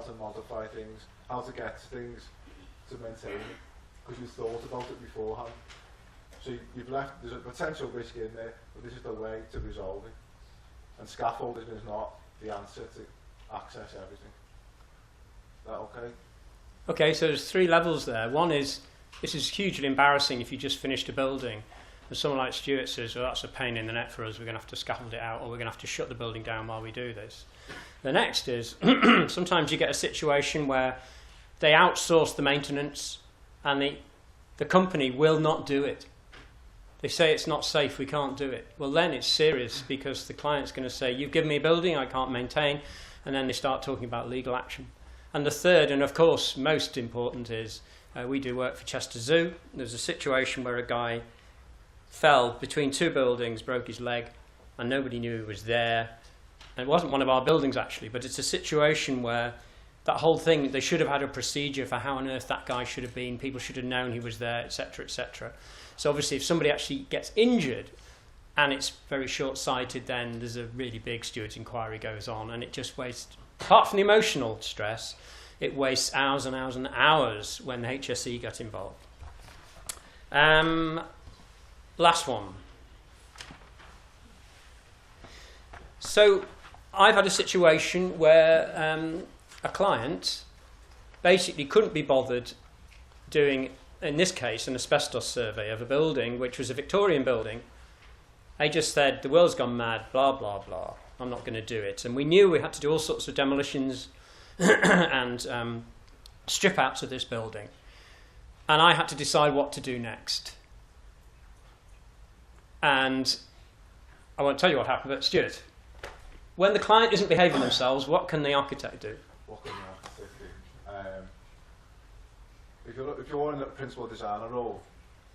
how to modify things, how to get things to maintain it, because you thought about it beforehand. So you've left, there's a potential risk in there, but this is the way to resolve it. And scaffolding is not the answer to access everything. Is that okay? Okay, so there's 3 levels there. One is, this is hugely embarrassing if you just finished a building and someone like Stuart says, well, that's a pain in the neck for us, we're going to have to scaffold it out, or we're going to have to shut the building down while we do this. The next is, sometimes you get a situation where they outsource the maintenance and the company will not do it. They say it's not safe, we can't do it. Well, then it's serious, because the client's going to say, you've given me a building I can't maintain, and then they start talking about legal action. And the third, and of course most important, is we do work for Chester Zoo. There's a situation where a guy fell between 2 buildings, broke his leg, and nobody knew he was there. And it wasn't one of our buildings actually, but it's a situation where that whole thing, they should have had a procedure for how on earth that guy should have been, people should have known he was there, etc., etc. So obviously if somebody actually gets injured and it's very short-sighted, then there's a really big steward's inquiry goes on, and it just wastes, apart from the emotional stress, it wastes hours and hours and hours when the HSE got involved. Last one. So I've had a situation where a client basically couldn't be bothered doing, in this case, an asbestos survey of a building, which was a Victorian building. They just said, the world's gone mad, blah, blah, blah. I'm not going to do it. And we knew we had to do all sorts of demolitions and strip outs of this building. And I had to decide what to do next. And I won't tell you what happened, but Stuart, when the client isn't behaving themselves, what can the architect do? What can the architect do? If you're in a principal designer role,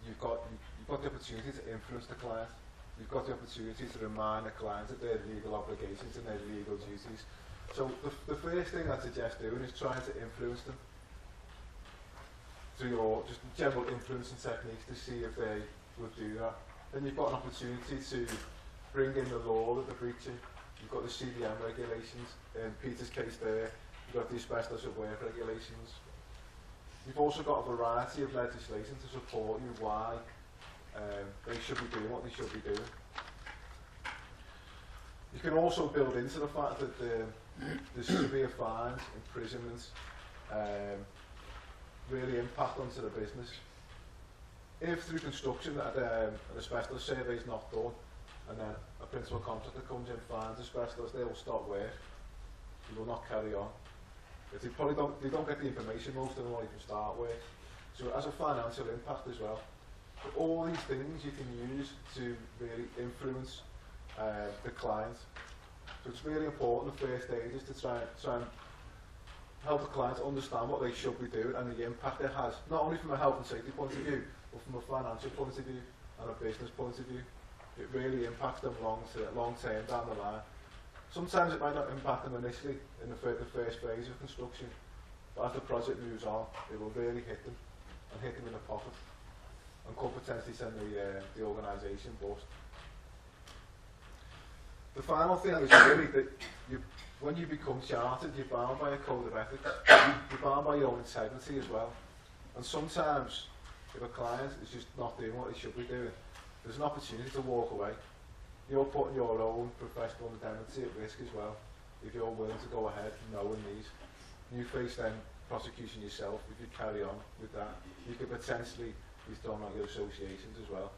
you've got the opportunity to influence the client. You've got the opportunity to remind the client of their legal obligations and their legal duties. So the first thing I suggest doing is trying to influence them through your just general influencing techniques to see if they would do that. Then you've got an opportunity to bring in the law that they're breaching. You've got the CDM regulations. In Peter's case there, you've got the asbestos at work regulations. You've also got a variety of legislation to support you why they should be doing what they should be doing. You can also build into the fact that the severe fines, imprisonments, really impact onto the business. If through construction an asbestos survey is not done, and then a principal contractor comes in, finds asbestos, they will stop work. They will not carry on. But they don't get the information, most of them won't even start work. So it has a financial impact as well. But all these things you can use to really influence the client. So it's really important the first stage is to try and help the client understand what they should be doing and the impact it has, not only from a health and safety point of view, but from a financial point of view and a business point of view. It really impacts them long term down the line. Sometimes it might not impact them initially in the first phase of construction, but as the project moves on, it will really hit them, and hit them in the pocket, and could potentially send the organisation bust. The final thing is really that when you become chartered, you're bound by a code of ethics. You're bound by your own integrity as well. And sometimes, if a client is just not doing what they should be doing, there's an opportunity to walk away. You're putting your own professional indemnity at risk as well. If you're willing to go ahead knowing these, you face then prosecution yourself if you carry on with that. You could potentially be thrown out your associations as well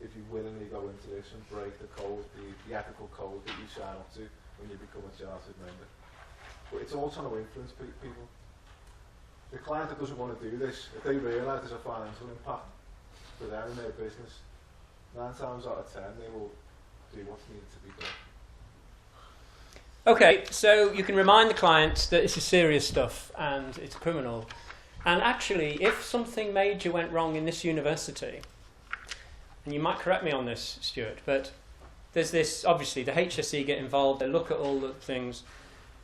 if you willingly go into this and break the code, the ethical code that you sign up to when you become a chartered member. But it's all trying to influence people. The client that doesn't want to do this, if they realise there's a financial impact for them and their business, 9 times out of 10 they will do what's needed to be done. Okay, so you can remind the client that this is serious stuff and it's criminal. And actually, if something major went wrong in this university, and you might correct me on this, Stuart, but there's this, obviously, the HSE get involved, they look at all the things.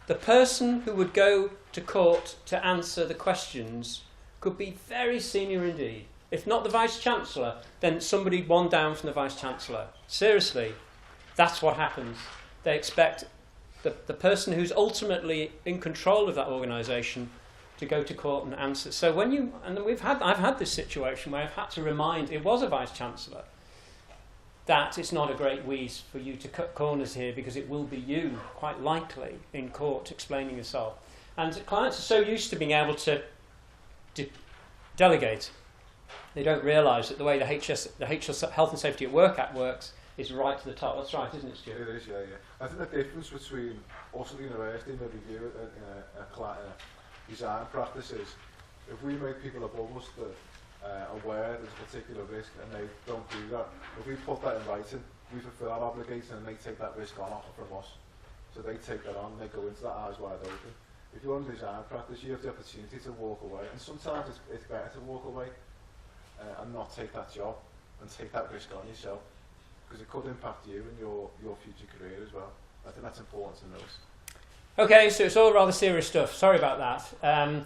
The person who would go to court to answer the questions could be very senior indeed. If not the Vice-Chancellor, then somebody one down from the Vice-Chancellor. Seriously, that's what happens. They expect the person who's ultimately in control of that organisation to go to court and answer. So when you, and I've had this situation where I've had to remind, it was a Vice-Chancellor, that it's not a great wheeze for you to cut corners here because it will be you, quite likely, in court explaining yourself. And clients are so used to being able to delegate, they don't realise that the way the HS Health and Safety at Work Act works is right to the top. That's right, isn't it, Stuart? It is, yeah. I think the difference between us at the university and maybe you in a design practice is if we make people above us that aware there's a particular risk and they don't do that, if we put that in writing, we fulfil our obligation and they take that risk on from us. So they take that on, they go into that eyes wide open. If you're in design practice, you have the opportunity to walk away, and sometimes it's better to walk away and not take that job and take that risk on yourself, because it could impact you and your future career as well. I think that's important to notice. Okay, so it's all rather serious stuff. Sorry about that.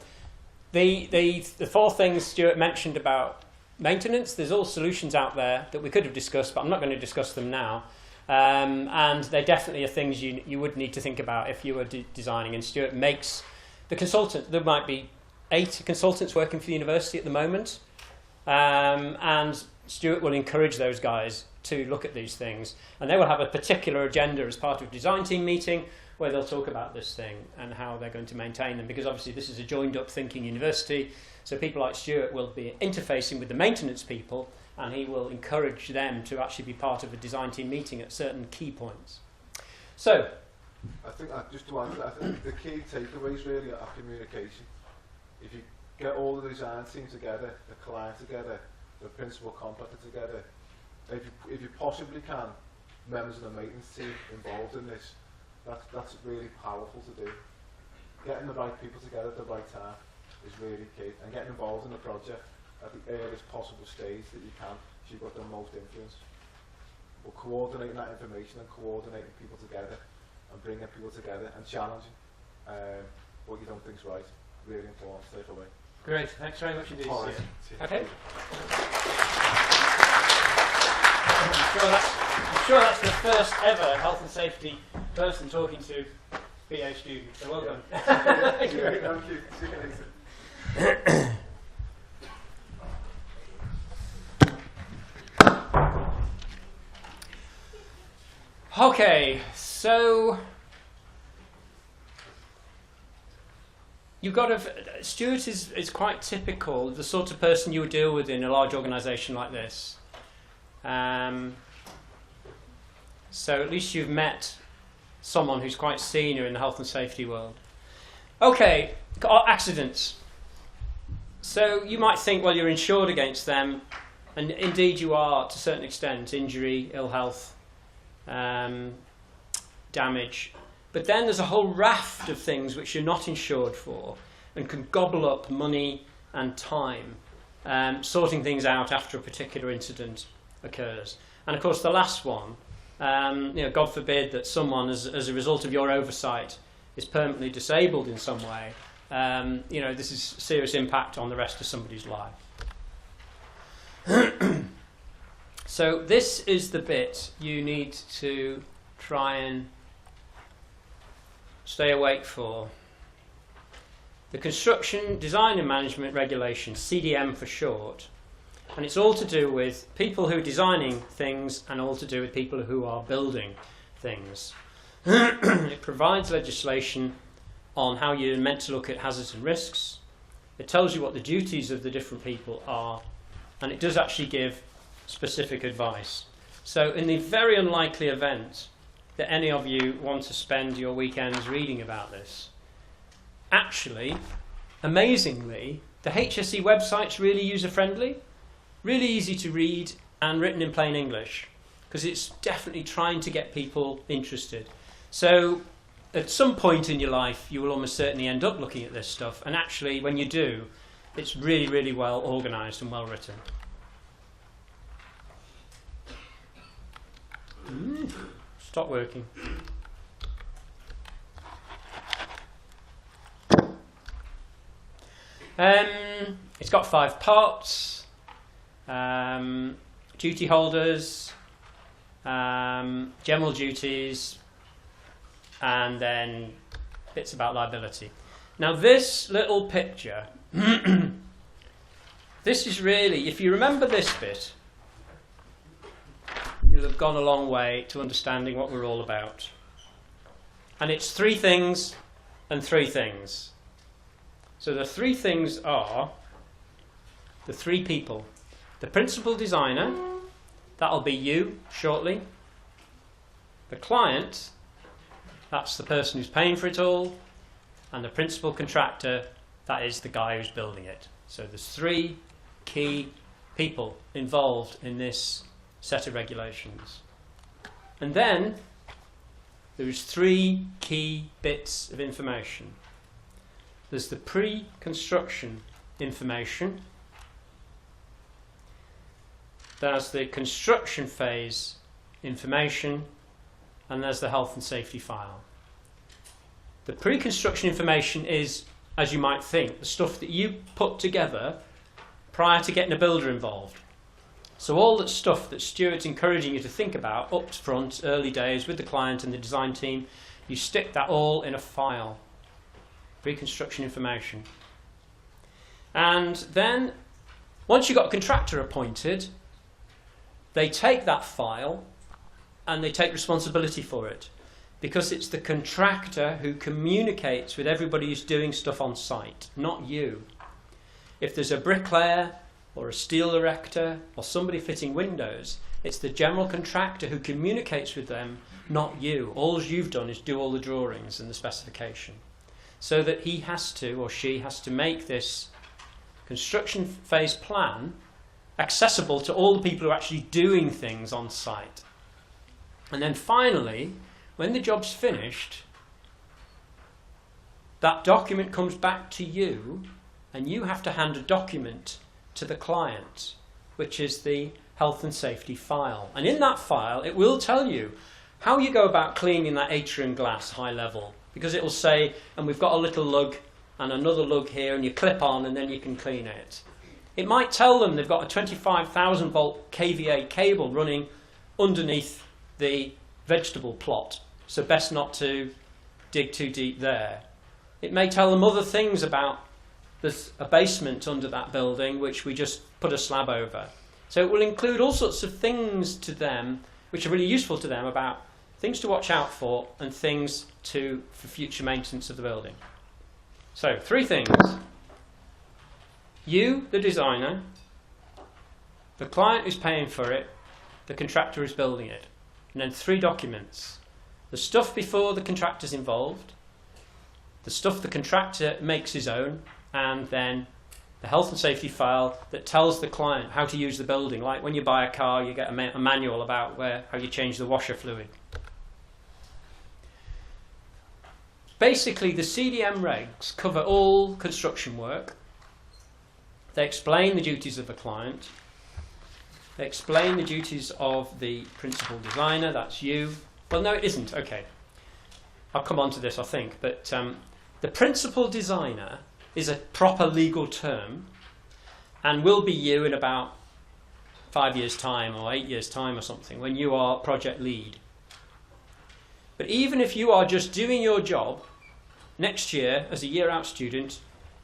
The four things Stuart mentioned about maintenance, there's all solutions out there that we could have discussed, but I'm not going to discuss them now. And they definitely are things you would need to think about if you were designing. And Stuart makes the consultant. There might be 8 consultants working for the university at the moment, and Stuart will encourage those guys to look at these things, and they will have a particular agenda as part of a design team meeting where they'll talk about this thing and how they're going to maintain them, because obviously this is a joined up thinking university, so people like Stuart will be interfacing with the maintenance people, and he will encourage them to actually be part of a design team meeting at certain key points. So, I think just to add to that, I think the key takeaways really are communication. If you get all the design team together, the client together, the principal contractor together, if you possibly can, members of the maintenance team involved in this, that's really powerful to do. Getting the right people together at the right time is really key, and getting involved in the project at the earliest possible stage that you can, so you've got the most influence. But coordinating that information and coordinating people together and bringing people together and challenging what you don't think is right, really important to take away. Great, thanks very much indeed. Right. Okay. I'm sure that's the first ever health and safety person talking to BA students, so well done. Thank you. See you later. Okay, so you've got Stuart is quite typical, the sort of person you would deal with in a large organisation like this. So at least you've met someone who's quite senior in the health and safety world. Okay, accidents. So you might think, well, you're insured against them, and indeed you are to a certain extent, injury, ill health, damage. But then there's a whole raft of things which you're not insured for and can gobble up money and time, sorting things out after a particular incident occurs. And of course the last one, God forbid that someone as a result of your oversight is permanently disabled in some way, this is serious impact on the rest of somebody's life. So this is the bit you need to try and stay awake for. The Construction Design and Management Regulation, CDM for short, and it's all to do with people who are designing things and all to do with people who are building things. It provides legislation on how you're meant to look at hazards and risks. It tells you what the duties of the different people are, and it does actually give specific advice. So in the very unlikely event that any of you want to spend your weekends reading about this, actually, amazingly, the HSE website's really user-friendly, really easy to read and written in plain English, because it's definitely trying to get people interested. So at some point in your life you will almost certainly end up looking at this stuff, and actually when you do, it's really, really well organised and well written. Stop working. It's got 5 parts. Duty holders, general duties, and then bits about liability. Now this little picture, this is really, if you remember this bit, you'll have gone a long way to understanding what we're all about. And it's three things and three things. So the three things are the three people. The principal designer, that'll be you shortly. The client, that's the person who's paying for it all. And the principal contractor, that is the guy who's building it. So there's three key people involved in this set of regulations. And then there's three key bits of information. There's the pre-construction information. There's the construction phase information, and there's the health and safety file. The pre-construction information is, as you might think, the stuff that you put together prior to getting a builder involved. So all that stuff that Stuart's encouraging you to think about up front, early days, with the client and the design team, you stick that all in a file. Pre-construction information. And then, once you've got a contractor appointed, they take that file and they take responsibility for it, because it's the contractor who communicates with everybody who's doing stuff on site, not you. If there's a bricklayer or a steel erector or somebody fitting windows, it's the general contractor who communicates with them, not you. All you've done is do all the drawings and the specification. So that he has to, or she has to, make this construction phase plan accessible to all the people who are actually doing things on site. And then finally, when the job's finished, that document comes back to you, and you have to hand a document to the client, which is the health and safety file. And in that file, it will tell you how you go about cleaning that atrium glass high level, because it will say, and we've got a little lug and another lug here, and you clip on and then you can clean it. It might tell them they've got a 25,000 volt kVA cable running underneath the vegetable plot, so best not to dig too deep there. It may tell them other things about there's a basement under that building which we just put a slab over. So it will include all sorts of things to them which are really useful to them about things to watch out for and things for future maintenance of the building. So, three things. You, the designer, the client who's paying for it, the contractor who's building it. And then three documents. The stuff before the contractor's involved, the stuff the contractor makes his own, and then the health and safety file that tells the client how to use the building. Like when you buy a car, you get a manual about how you change the washer fluid. Basically, the CDM regs cover all construction work. They explain the duties of the client. They explain the duties of the principal designer, that's you. Well, no, it isn't. Okay. I'll come on to this, I think. But the principal designer is a proper legal term and will be you in about 5 years' time or 8 years' time or something when you are project lead. But even if you are just doing your job, next year as a year-out student,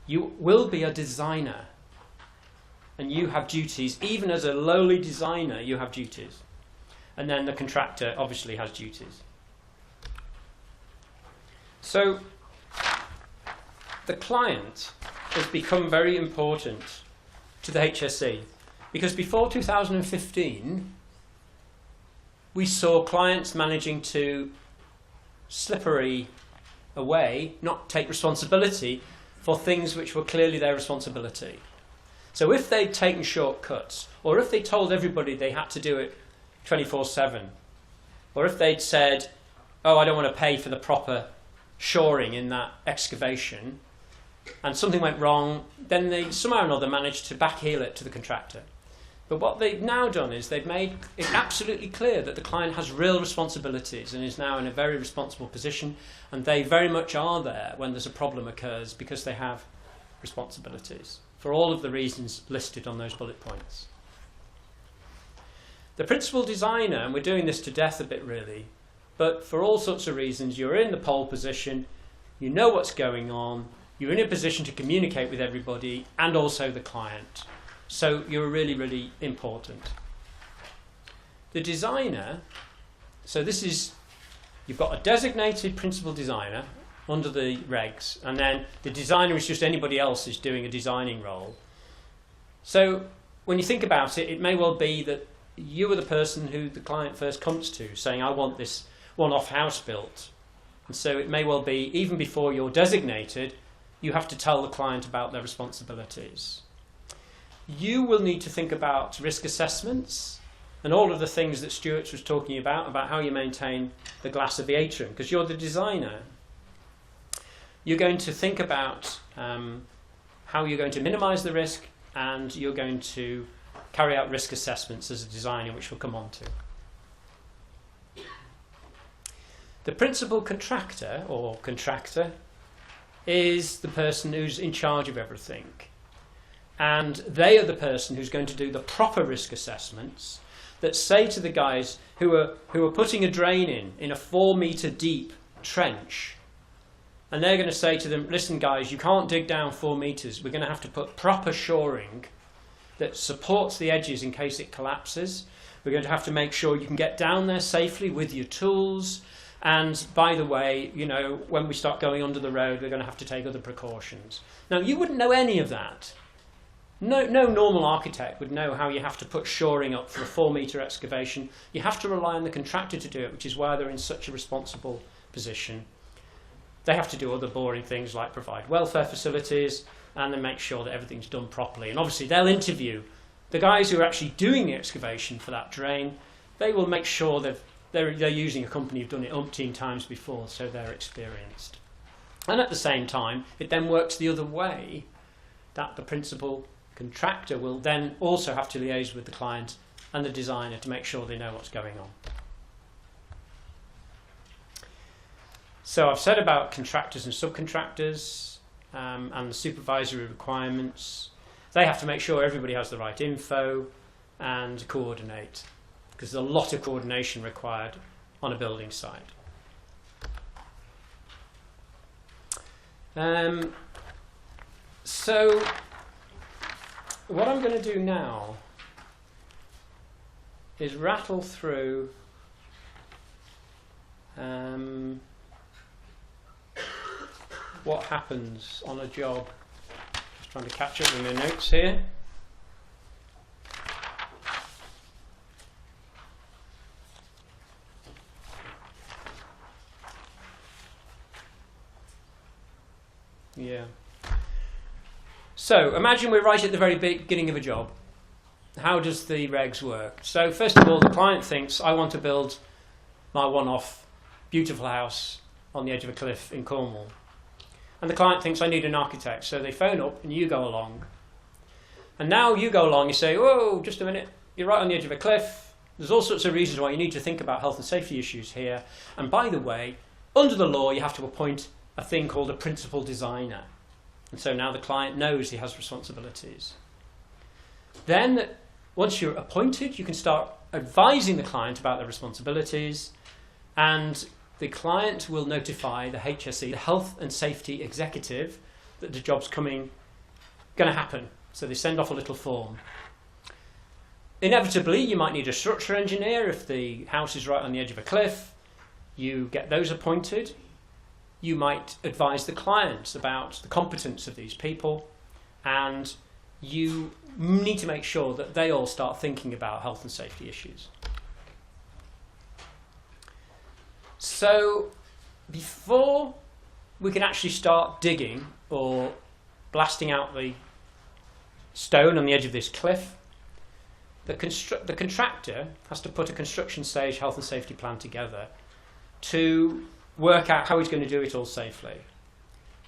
you will be a designer. And you have duties. Even as a lowly designer, you have duties. And then the contractor obviously has duties. So the client has become very important to the HSE, because before 2015 we saw clients managing to slippery away, not take responsibility for things which were clearly their responsibility. So if they'd taken shortcuts, or if they told everybody they had to do it 24/7, or if they'd said, oh, I don't want to pay for the proper shoring in that excavation, and something went wrong, then they somehow or another managed to backheel it to the contractor. But what they've now done is they've made it absolutely clear that the client has real responsibilities and is now in a very responsible position, and they very much are there when there's a problem occurs because they have responsibilities for all of the reasons listed on those bullet points. The principal designer, and we're doing this to death a bit really, but for all sorts of reasons, you're in the pole position, you know what's going on, you're in a position to communicate with everybody and also the client. So you're really, really important. The designer, so this is, you've got a designated principal designer under the regs, and then the designer is just anybody else who's doing a designing role. So when you think about it, it may well be that you are the person who the client first comes to, saying, I want this one-off house built. And so it may well be, even before you're designated, you have to tell the client about their responsibilities. You will need to think about risk assessments and all of the things that Stuart was talking about how you maintain the glass of the atrium, because you're the designer. You're going to think about how you're going to minimise the risk, and you're going to carry out risk assessments as a designer, which we'll come on to. The principal contractor, or contractor, is the person who's in charge of everything. And they are the person who's going to do the proper risk assessments that say to the guys who are putting a drain in a 4-metre deep trench, and they're going to say to them, listen guys, you can't dig down 4 metres, we're going to have to put proper shoring that supports the edges in case it collapses. We're going to have to make sure you can get down there safely with your tools, and by the way, you know, when we start going under the road, we're going to have to take other precautions. Now, you wouldn't know any of that. No normal architect would know how you have to put shoring up for a 4-metre excavation. You have to rely on the contractor to do it, which is why they're in such a responsible position. They have to do other boring things like provide welfare facilities and then make sure that everything's done properly. And obviously they'll interview the guys who are actually doing the excavation for that drain. They will make sure that they're using a company who've done it umpteen times before, so they're experienced. And at the same time, it then works the other way, that the principal contractor will then also have to liaise with the client and the designer to make sure they know what's going on. So I've said about contractors and subcontractors and the supervisory requirements. They have to make sure everybody has the right info and coordinate, because there's a lot of coordination required on a building site. So what I'm going to do now is rattle through what happens on a job. Just trying to catch up with my notes here. Yeah. So imagine we're right at the very beginning of a job. How does the regs work? So first of all, the client thinks, I want to build my one-off beautiful house on the edge of a cliff in Cornwall. And the client thinks, I need an architect. So they phone up and you go along. And now you go along, you say, whoa, just a minute, you're right on the edge of a cliff. There's all sorts of reasons why you need to think about health and safety issues here. And by the way, under the law, you have to appoint a thing called a principal designer. And so now the client knows he has responsibilities. Then, once you're appointed, you can start advising the client about their responsibilities, and the client will notify the HSE, the Health and Safety Executive, that the job's going to happen. So they send off a little form. Inevitably, you might need a structural engineer if the house is right on the edge of a cliff. You get those appointed. You might advise the client about the competence of these people, and you need to make sure that they all start thinking about health and safety issues. So before we can actually start digging or blasting out the stone on the edge of this cliff, the contractor has to put a construction stage health and safety plan together to work out how he's going to do it all safely.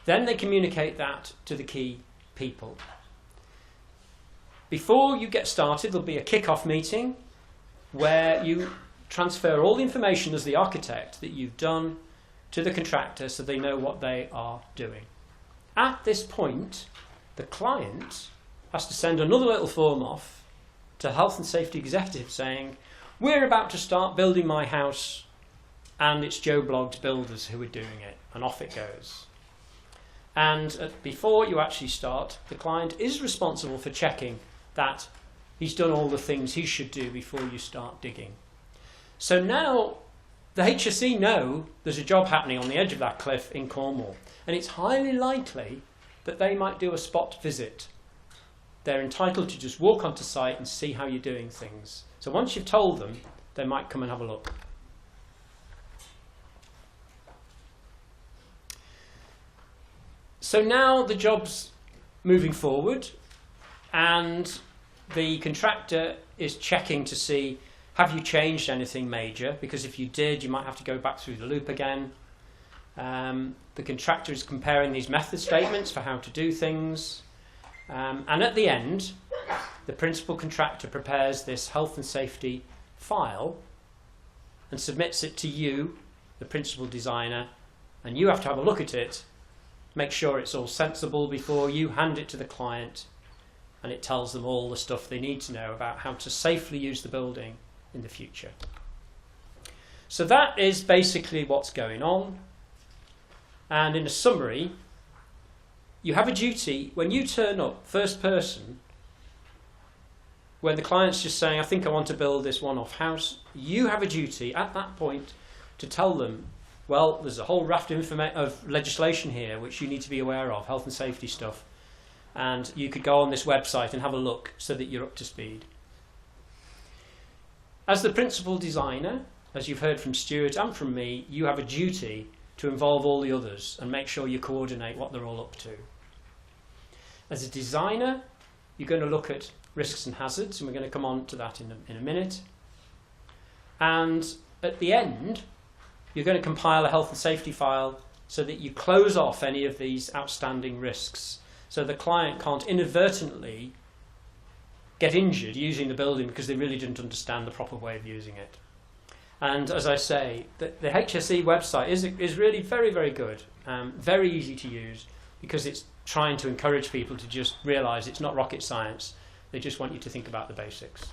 Then they communicate that to the key people. Before you get started, there'll be a kick-off meeting where you transfer all the information as the architect that you've done to the contractor so they know what they are doing. At this point, the client has to send another little form off to Health and Safety Executive saying, we're about to start building my house and it's Joe Bloggs Builders who are doing it, and off it goes. And before you actually start, the client is responsible for checking that he's done all the things he should do before you start digging. So now the HSE know there's a job happening on the edge of that cliff in Cornwall, and it's highly likely that they might do a spot visit. They're entitled to just walk onto site and see how you're doing things. So once you've told them, they might come and have a look. So now the job's moving forward, and the contractor is checking to see, have you changed anything major? Because if you did, you might have to go back through the loop again. The contractor is comparing these method statements for how to do things. And at the end, the principal contractor prepares this health and safety file and submits it to you, the principal designer, and you have to have a look at it, make sure it's all sensible before you hand it to the client, and it tells them all the stuff they need to know about how to safely use the building in the future. So that is basically what's going on. And in a summary, you have a duty when you turn up first person, when the client's just saying, I think I want to build this one-off house, you have a duty at that point to tell them, well, there's a whole raft of legislation here which you need to be aware of, health and safety stuff, and you could go on this website and have a look so that you're up to speed. As the principal designer, as you've heard from Stuart and from me, you have a duty to involve all the others and make sure you coordinate what they're all up to. As a designer, you're going to look at risks and hazards, and we're going to come on to that in a minute. And at the end, you're going to compile a health and safety file so that you close off any of these outstanding risks, so the client can't inadvertently get injured using the building because they really didn't understand the proper way of using it. And as I say, the HSE website is really very, very good, very easy to use, because it's trying to encourage people to just realise it's not rocket science. They just want you to think about the basics.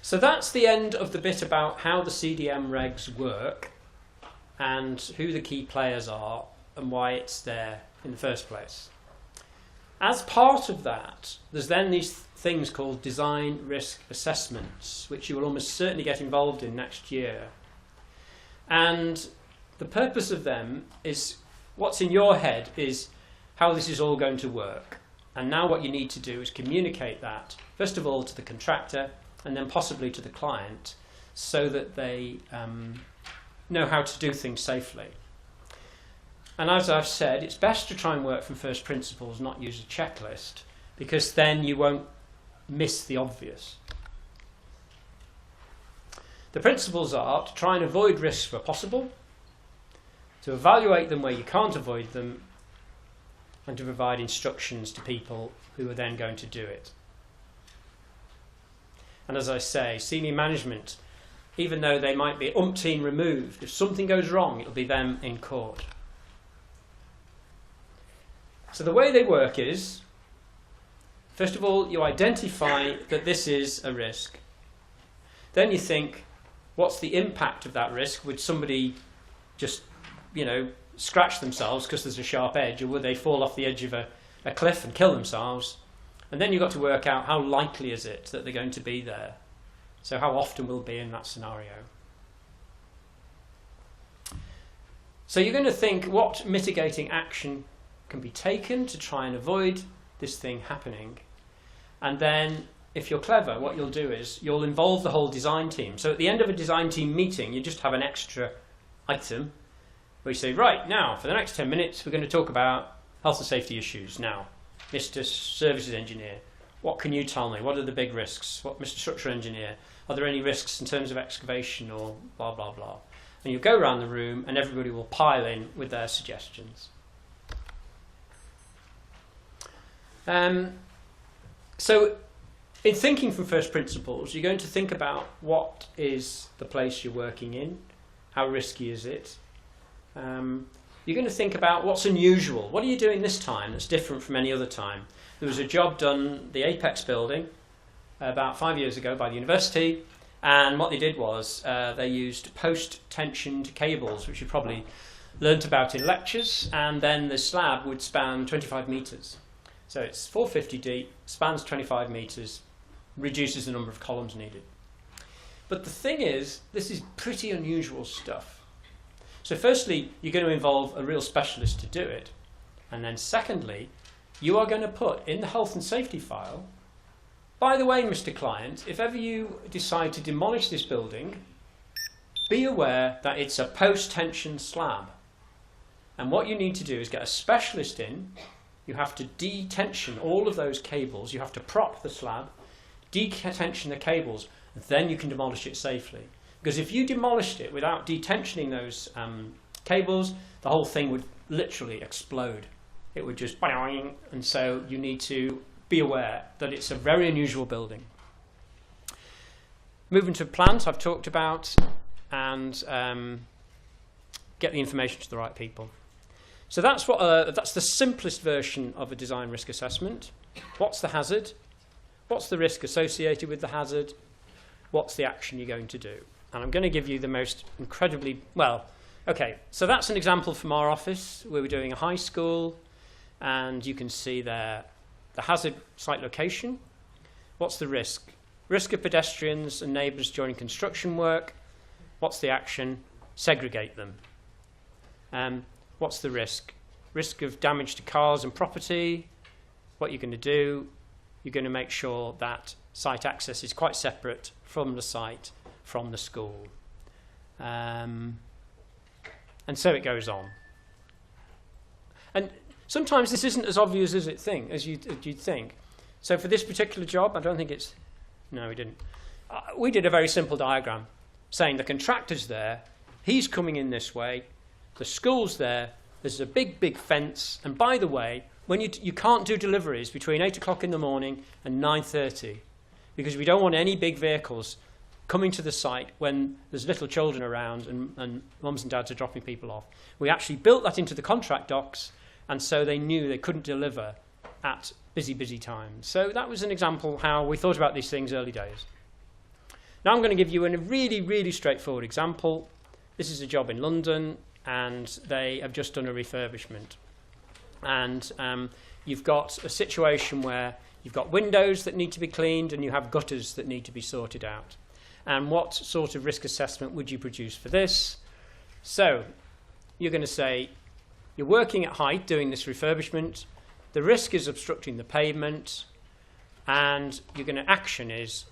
So that's the end of the bit about how the CDM regs work and who the key players are and why it's there in the first place. As part of that, there's then these things called design risk assessments, which you will almost certainly get involved in next year. And the purpose of them is, what's in your head is how this is all going to work. And now what you need to do is communicate that, first of all, to the contractor and then possibly to the client, so that they know how to do things safely. And as I've said, it's best to try and work from first principles, not use a checklist, because then you won't miss the obvious. The principles are to try and avoid risks where possible, to evaluate them where you can't avoid them, and to provide instructions to people who are then going to do it. And as I say, senior management, even though they might be umpteen removed, if something goes wrong, it'll be them in court. So the way they work is, first of all, you identify that this is a risk. Then you think, what's the impact of that risk? Would somebody just, scratch themselves because there's a sharp edge, or would they fall off the edge of a cliff and kill themselves? And then you've got to work out how likely is it that they're going to be there. So how often will be in that scenario. So you're going to think, what mitigating action can be taken to try and avoid this thing happening? And then, if you're clever, what you'll do is you'll involve the whole design team. So at the end of a design team meeting, you just have an extra item where you say, right, now, for the next 10 minutes, we're going to talk about health and safety issues. Now, Mr. Services Engineer, what can you tell me? What are the big risks? What, Mr. Structural Engineer, are there any risks in terms of excavation or blah, blah, blah? And you go around the room and everybody will pile in with their suggestions. So in thinking from first principles, you're going to think about what is the place you're working in, how risky is it. You're going to think about what's unusual. What are you doing this time that's different from any other time? There was a job done, the Apex building, about 5 years ago by the university, And what they did was they used post-tensioned cables, which you probably learnt about in lectures, and then the slab would span 25 metres. So it's 450 deep, spans 25 metres, reduces the number of columns needed. But the thing is, this is pretty unusual stuff. So firstly, you're going to involve a real specialist to do it. And then secondly, you are going to put in the health and safety file, by the way, Mr. Client, if ever you decide to demolish this building, be aware that it's a post-tension slab. And what you need to do is get a specialist in. You have to detension all of those cables. You have to prop the slab, detension the cables, then you can demolish it safely. Because if you demolished it without detensioning those cables, the whole thing would literally explode. It would just boing, and so you need to be aware that it's a very unusual building. Moving to plans I've talked about, and get the information to the right people. So that's the simplest version of a design risk assessment. What's the hazard? What's the risk associated with the hazard? What's the action you're going to do? And I'm going to give you the most incredibly, well, okay, so that's an example from our office where we're doing a high school, and you can see there the hazard site location. What's the risk? Risk of pedestrians and neighbours during construction work. What's the action? Segregate them. What's the risk? Risk of damage to cars and property. What you're going to do, you're going to make sure that site access is quite separate from the site, from the school. And so it goes on. And sometimes this isn't as obvious as you'd think. So for this particular job, I don't think it's... No, we didn't. We did a very simple diagram saying the contractor's there, he's coming in this way, the school's there, there's a big, big fence, and by the way, when you can't do deliveries between 8 o'clock in the morning and 9:30, because we don't want any big vehicles coming to the site when there's little children around and mums and dads are dropping people off. We actually built that into the contract docs, and so they knew they couldn't deliver at busy, busy times. So that was an example how we thought about these things early days. Now I'm going to give you a really, really straightforward example. This is a job in London, and they have just done a refurbishment. And you've got a situation where you've got windows that need to be cleaned and you have gutters that need to be sorted out. And what sort of risk assessment would you produce for this? So you're going to say, you're working at height doing this refurbishment, the risk is obstructing the pavement, and you're going to action is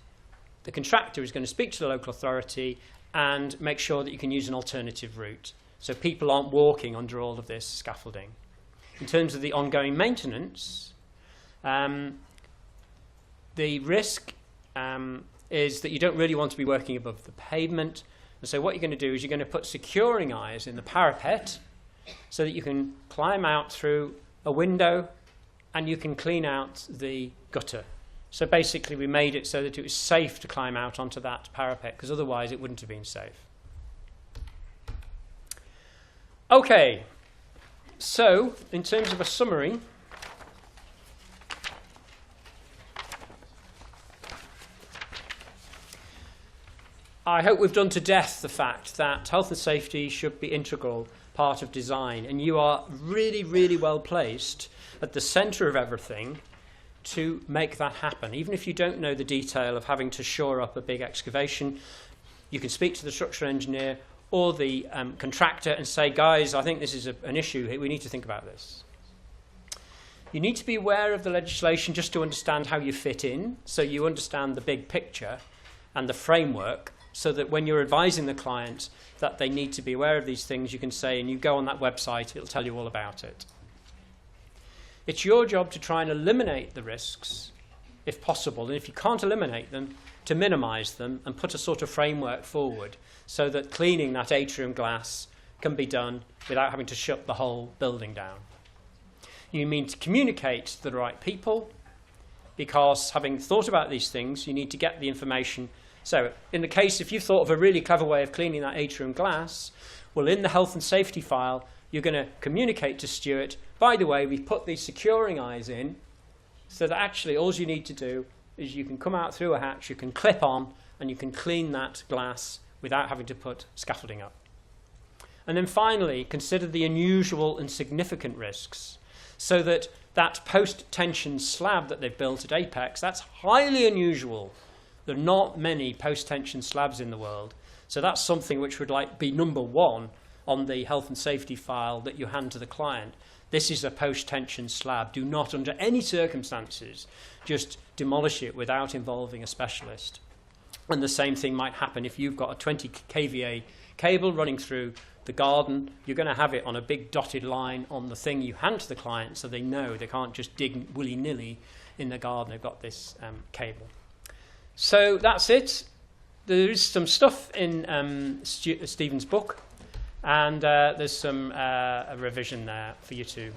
the contractor is going to speak to the local authority and make sure that you can use an alternative route so people aren't walking under all of this scaffolding. In terms of the ongoing maintenance, the risk is that you don't really want to be working above the pavement. And so what you're going to do is you're going to put securing eyes in the parapet so that you can climb out through a window and you can clean out the gutter. So basically we made it so that it was safe to climb out onto that parapet, because otherwise it wouldn't have been safe. Okay, so in terms of a summary, I hope we've done to death the fact that health and safety should be integral part of design, and you are really, really well placed at the centre of everything to make that happen. Even if you don't know the detail of having to shore up a big excavation, you can speak to the structural engineer or the contractor and say, guys, I think this is an issue, we need to think about this. You need to be aware of the legislation just to understand how you fit in, so you understand the big picture and the framework, so that when you're advising the client that they need to be aware of these things, you can say, and you go on that website, it'll tell you all about it. It's your job to try and eliminate the risks, if possible, and if you can't eliminate them, to minimise them and put a sort of framework forward so that cleaning that atrium glass can be done without having to shut the whole building down. You need to communicate to the right people, because having thought about these things, you need to get the information. So in the case, if you've thought of a really clever way of cleaning that atrium glass, well, in the health and safety file, you're going to communicate to Stuart, by the way, we've put these securing eyes in, so that actually all you need to do is you can come out through a hatch, you can clip on, and you can clean that glass without having to put scaffolding up. And then finally, consider the unusual and significant risks, so that that post-tension slab that they've built at Apex, that's highly unusual. There are not many post-tension slabs in the world, so that's something which would be number one on the health and safety file that you hand to the client. This is a post-tension slab. Do not, under any circumstances, just demolish it without involving a specialist. And the same thing might happen if you've got a 20 kVA cable running through the garden. You're going to have it on a big dotted line on the thing you hand to the client, so they know they can't just dig willy-nilly in the garden. They've got this cable. So that's it. There is some stuff in Stephen's book, and there's some a revision there for you to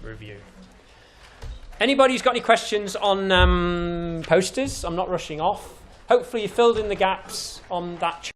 review. Anybody who's got any questions on posters? I'm not rushing off. Hopefully you filled in the gaps on that